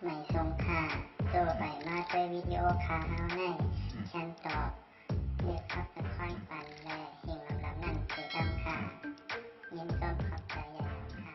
ไม่ส่งค่าตัวไปมาด้วยวิดีโอคาเฮาในฉันตอบเรียกครับเป็นค่อยปันและเฮงลำนั่นคือดำค่ะยินต้นขอบใจใหญ่ค่ะ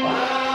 Wow.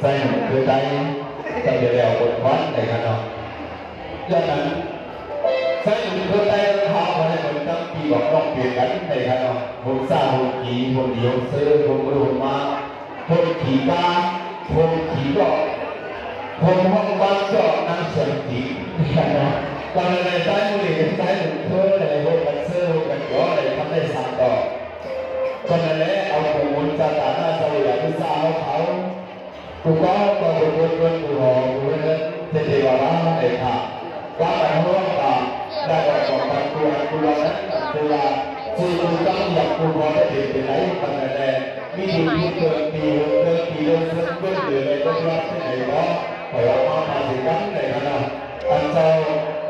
ใส่คือใจใจเดียวบนควันในขณะย้อนนั้น所以佢哋考我哋本身ปีบอกต้องเปลี่ยนกันในขณะผมสร้างผมขี่ผมเลี้ยวซื้อผมมือผมมาผมขี่กาผมขี่ก็ผมห้องบ้านก็นั่งเสียงตีนะตอนในใต้มือใต้หนุนเพื่อในรถบัสเซอร์กันก็เลยทำได้สั่งต่อตอนนั้นเอาผมมุนจะตาหน้าสวยที่สาวเขากูก็บนกูหอกูเลยเทวราไอ้ข้าว่าแต่ห้องตาได้บอกกับกูนั้นคือว่าที่กูต้องอยากกูพอได้ถึงไหนตอนนั้นมีดีที่เกิดปีเดือนเดือนเดือนอะไรก็รับที่ไหนก็พอเรามาถึงนั้นเลยนะอันเจ้า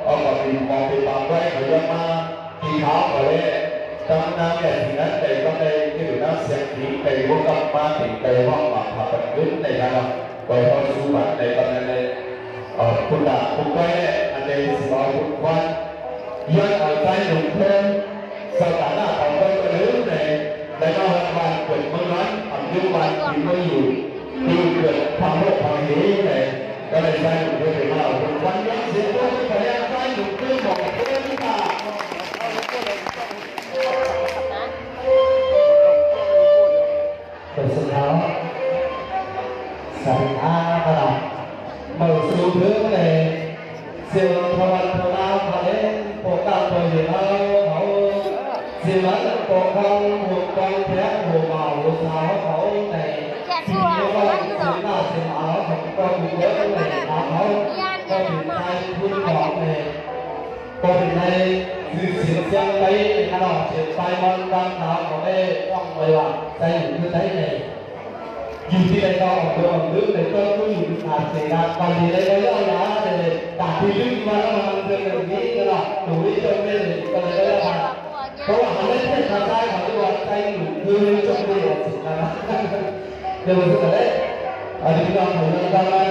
เอากับปีมองปีบางไว้เขาเยอะมากที่เท้าเขาเลยตอนนั้นเนี่ยที่นั้นแต่ก็ในที่อยู่นั้นเสียงที่ไปวกกลับมาถึงไปห้องมาผ่าตัดขึ้นในนั้นไปห้องสู้บัตรในตอนนั้นเลยคุณด่าคุณไปอันเดียวสิบเอาคุณควันย้อนเอาใจหนุ่มเพิ่มสถานะของไปก็ลืมเลยแล้วก็รัฐบาลเกิดเมื่อนั้นปัจจุบันที่ไม่อยู่ที่เกิดทำโลกทางนี้เลยก็เลยใจหนุ่มเพิ่มไปมาคุณควันย้อนเสียงด้วยที่พยายามใจหนุ่มเพิ่มบอกเพิ่มที่ตาเป็นสุดท้ายสัญญาขนาดmở xuống hướng này siêu thọ lao và đến bộ cao thời hiện hậu siêu lớn bộ không một con thép hồ màu hồ sao hậu này chỉ có chúng ta siêu áo không có một đứa này áo hậu có bị tay phun gọn này có bị này dự siêu xem lấy cái đó siêu tay mòn đang tháo có đây trong người bạn tay như thế nàyอยู่ที่ใดก็ออกตัวออกลึกในต้นก็อยู่อาจเสียงบางทีได้ก็ย่อยนะแต่ตาที่ลึกมาแล้วมันเป็นแบบนี้ก็หรอกหนูนี่จนไม่เลยก็เลยได้มาเพราะว่าเขาไม่ใช่ทางซ้ายเขาจะบอกใจหนูคือจนไม่หมดสินะเดี๋ยวมันจะได้อันนี้เราผมเราได้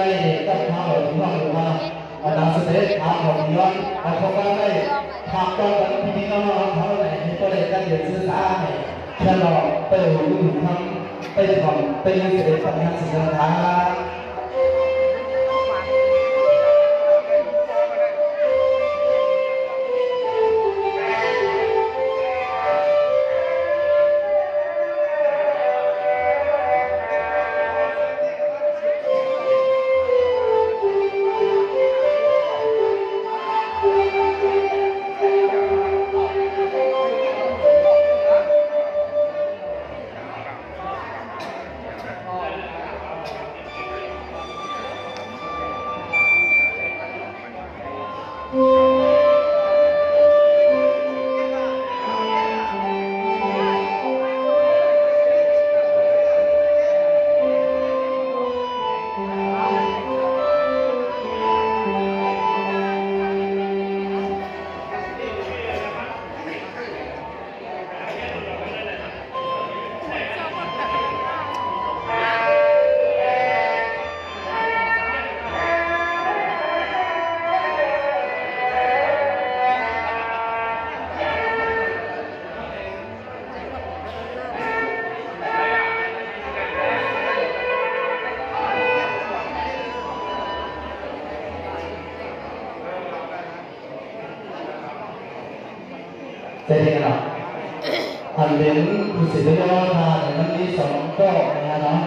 ต้องทำแบบที่เราทำอันนั้นสุดท้ายทำแบบนี้ว่าอันเขาก็ได้ทำตอนที่พี่น้องเขาไหนก็เลยได้เรียนสื่อสารเนี่ยแค่เราไปดูทำเป็นของเป็นเสด็จสัมมาสัมพุทธเจ้าจะเห็นหรออันเป็นผู้ศิลป์ยอดทานมันมีสองข้อนะเนาะ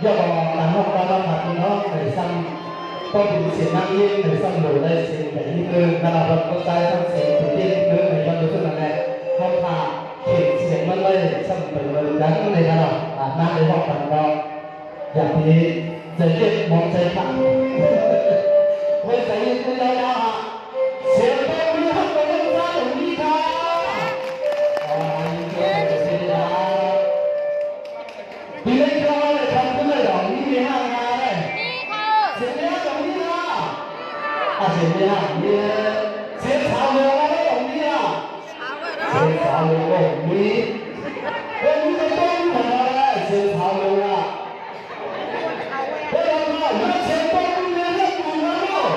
ย่อการนอกการรับผัดน้องในซ้ำก็เป็นเสียงนั่งยิ้มในซ้ำหนูได้เสียงแต่ที่คือขณะเราเข้าใจต้องเสียงถึงที่คือในวันรู้สึกอะไรเขาพาเขียนเสียงมันเลยซ้ำเป็นเลยดังในขณะนั่งในห้องกันก็อย่างนี้จะเรียกมองใจขันไม่ใส่ยินดีเลยนะเสียงเพลงนี้ให้เป็นเรื่องราวของนี่ค่ะพี่เล็กเขาเลยทำขึ้นเลยหรอนี่มีห้างงานเลยเสียงนี้ตรงนี้นะเสียงนี้เสียงสาวเรืออะไรตรงนี้อ่ะเสียงสาวเรือมีเป็นมีแต่ต้นหัวเลยเสียงสาวเรือเฮ้ยเราเลือกเสียงต้นเรือเรื่องหนุ่มนะลูก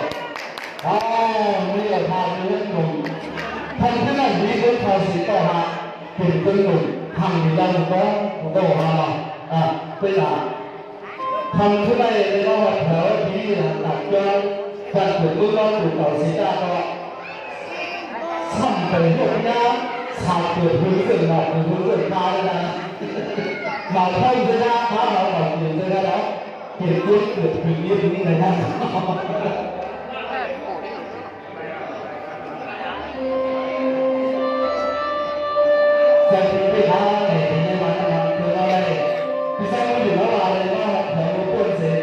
นี่เราพาเรื่องหนุ่มทำที่นั่นมีคนเขาสีต่อมาเป็นคนหนุ่มทำอยู่ด้านบนผมก็บอกมาเป็นหลักทำที่ไหนในรอบแถวที่ตัดย้อนการถูกลูกล้อถูกต่อสีตาก็ ซ้ำไปหมดนะชาวเกิดพื้นเกิดหนอกพื้นเกิดตายนะเราเข้าจะได้ถ้าเราแบบเห็นจะได้แล้วเห็นเรื่องเกิดพื้นนี้นี่เลยนะจะเป็นไปได้ในวันนั้นคืออะไรพี่สาวอยู่แล้วอะไรว่าแถวต้นเสร็จ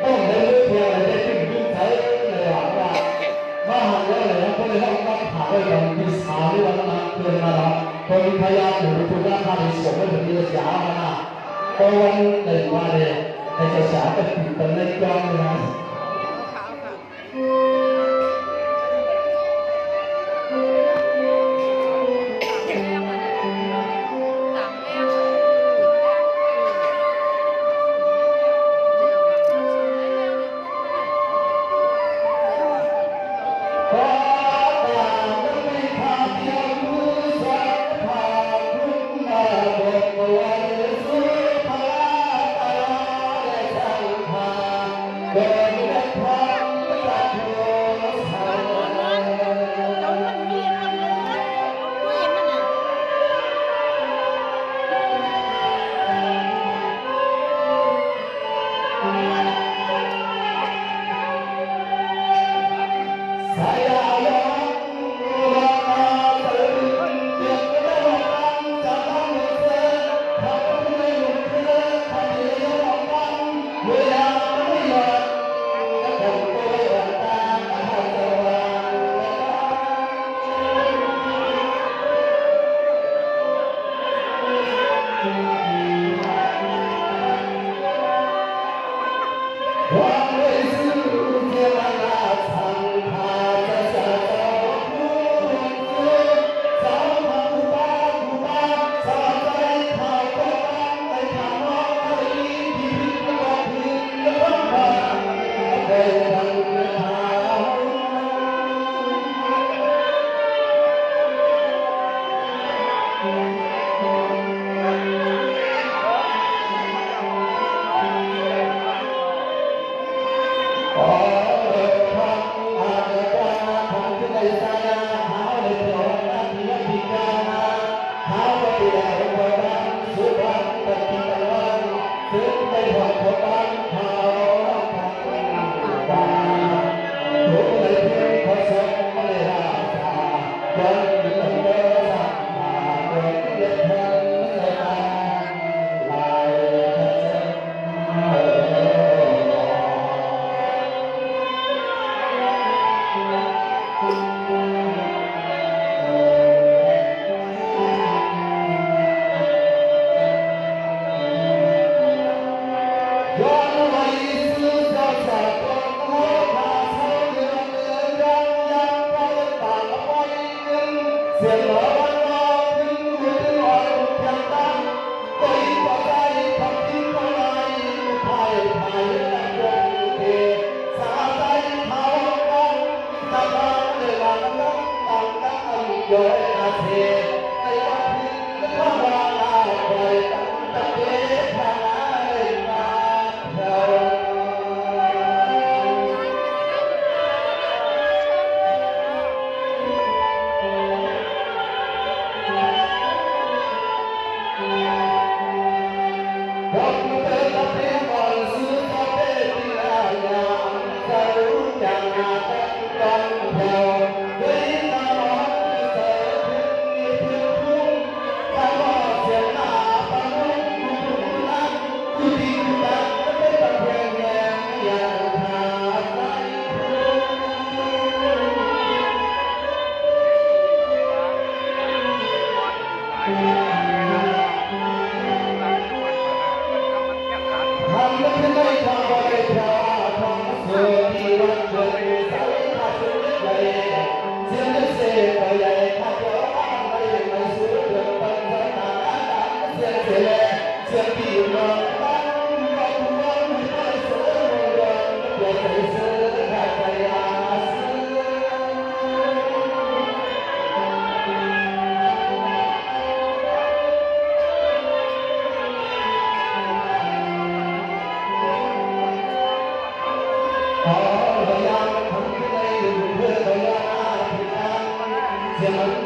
ต้องได้เลือกเพียงอะไรได้ถึงยิ่งใช้เลยว่าว่าหันแล้วเลยนะก็เลยต้องหาด้วยกันมีสาวด้วยกันมาเกินมาแล้วพอมีพยานอยู่ทุกด้านมาในสวนไม่ถึงจะยาวมาพอวันหนึ่งมาเลยในจะสาวก็ติดกันในกล้องเลยนะเสียง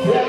Yeah.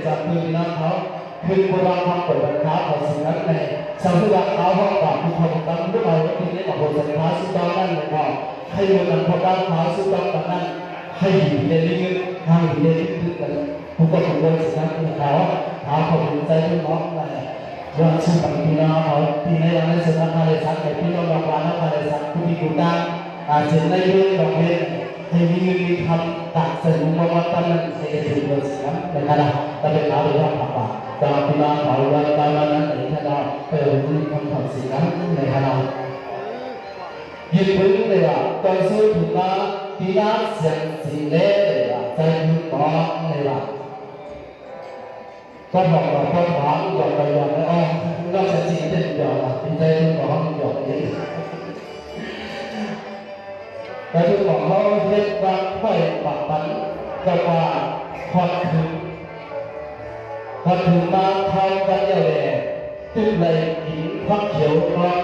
กับคือน้องเขาคือโบราณความเปิดบัญชาของสิ่งนั้นในชาวที่รักเขาห้องกับผู้คนตั้งด้วยเราที่นี้กับโบราณสินค้าสุดยอดนั่นเลยครับให้เงินนำพอด้านเขาสุดยอดแบบนั้นให้อยู่ในนี้ให้อยู่ในนี้คือกันผู้คนของโบราณสินค้าของเขาเขาเป็นใจที่น้องในยอดชื่อของพี่น้องเขาที่ในวันนี้สุนัขมาเลยสักแต่พี่น้องรักวันมาเลยสักผู้ที่กูได้เช่นในเรื่องของเพศให้มีคำตัดสินว่าว่าตั้งนั้นในเรื่องของสิ่งนั้นนะครับแต่เป็นเขาเรื่องของปากแต่พี่น้องเขาว่าตอนนั้นในขณะเป็นคำตัดสินนั้นในขณะยืนพื้นเลยว่าตอนสู้ถึงมาที่น้ำเสียงสิ่งเล่เลยว่าใจยืนต่อเลยว่าก็บอกว่าพ่อถามหยอกไปหยอกไปอ้อมนอกจากสิ่งที่หยอกเป็นใจยืนต่อหยอกเองแต่ที่บอกเขาเรียกว่าค่อยปากปันก็ว่าพอถึงมาทำกันเยอะแยะตึ้งเลยกินพักเขียวร้อน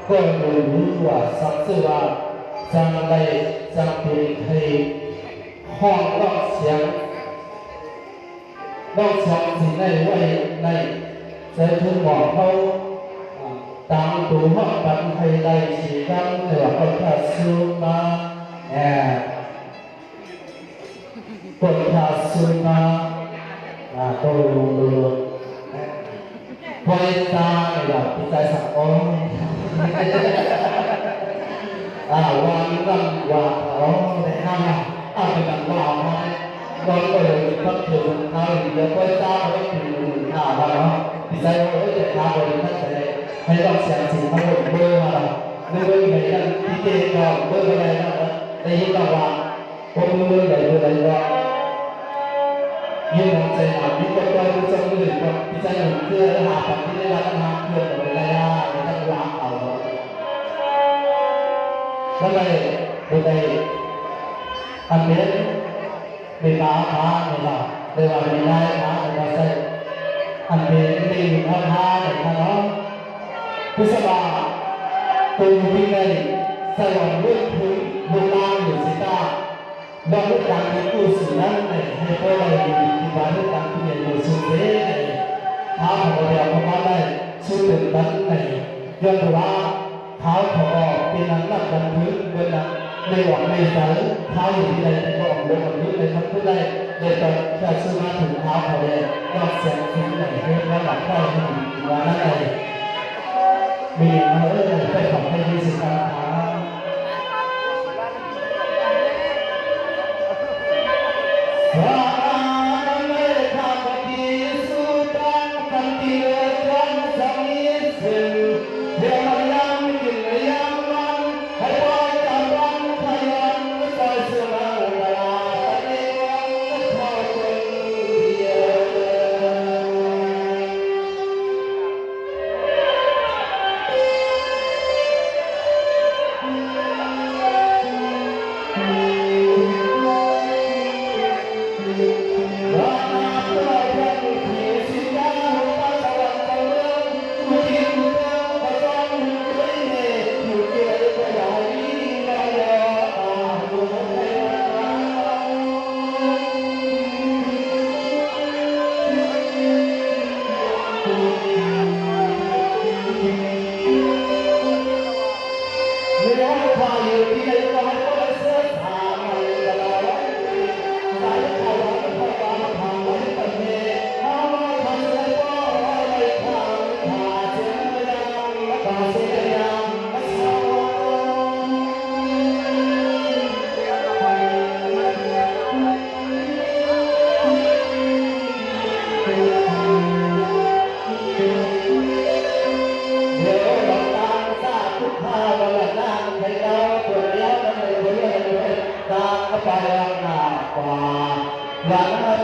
ก็รู้ว่าสักสื่อว่าจังไรจังเป็นใครห้องนอกเสียงสิ่งใดไว้ในใจถึงบอกเขาตามตัวห้องปันให้ได้สีกันเหนือคนข้าสู้มาคนข้าสู้มาตัวพอใจแบบพิจารณาโอ้วันนั่งว่าเขาในห้างเป็นการว่าเขาเราก็เลยพักถึงเขาเดี๋ยวก็จ้าเขาถึงบ้านพิจารณาจะทำอะไรนั่นจะให้เราเสียงสิ่งทั้งหมดเมื่อมาเมื่อไม่ไหนนั่นที่เจก็เมื่ออะไรนั่นได้ยินเราว่าผมเมื่อไหร่ก็ยืนใจหนามีคนเราจะมือก็พิจารณาเพื่อหาปัจจัยได้รับมาเพื่อเป็นระยะในการวางเอาแล้วในอันนี้มีมาหาในเราในวันนี้ได้หาในเราใส่อันนี้มีมาหาในเราพิศวาตัวที่ในสยองเลือดพื้นบนล่างอยู่สิตาบางเรื่องการเป็นผู้สื่อนั้นให้พวกเราอยู่ที่บ้านเรื่องการที่มีอยู่สุดเด็ดท้าของเราพม่าได้สุดถึงนั้นย้อนว่าเท้าของเราเป็นนั้นนักบันทึกเป็นนั้นในหวังในใจเท้าอยู่ที่ใดในก็ออกเดินบันทึกในทั้งผู้ใดในตอนที่ซื้อมาถึงเท้าเขาเลยนอกเสียงสิ่งไหนให้ว่าหลักข้อที่ว่านั่นเองมีไปขอบให้ที่สิการหาพระอาเมฆาปฏิสุตังกันติเลกันสมิสุเดี๋ยวมันยังกินยังมันให้ปล่อยจับวันขยันใส่เสื้อมาลาตะเลียงเข้าคนเดียว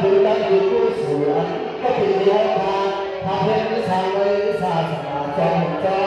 คือตั้งอยู่ผู้สวนก็เป็นเดียวกันทำให้วิชาเลยวิชาสมาจอมจอ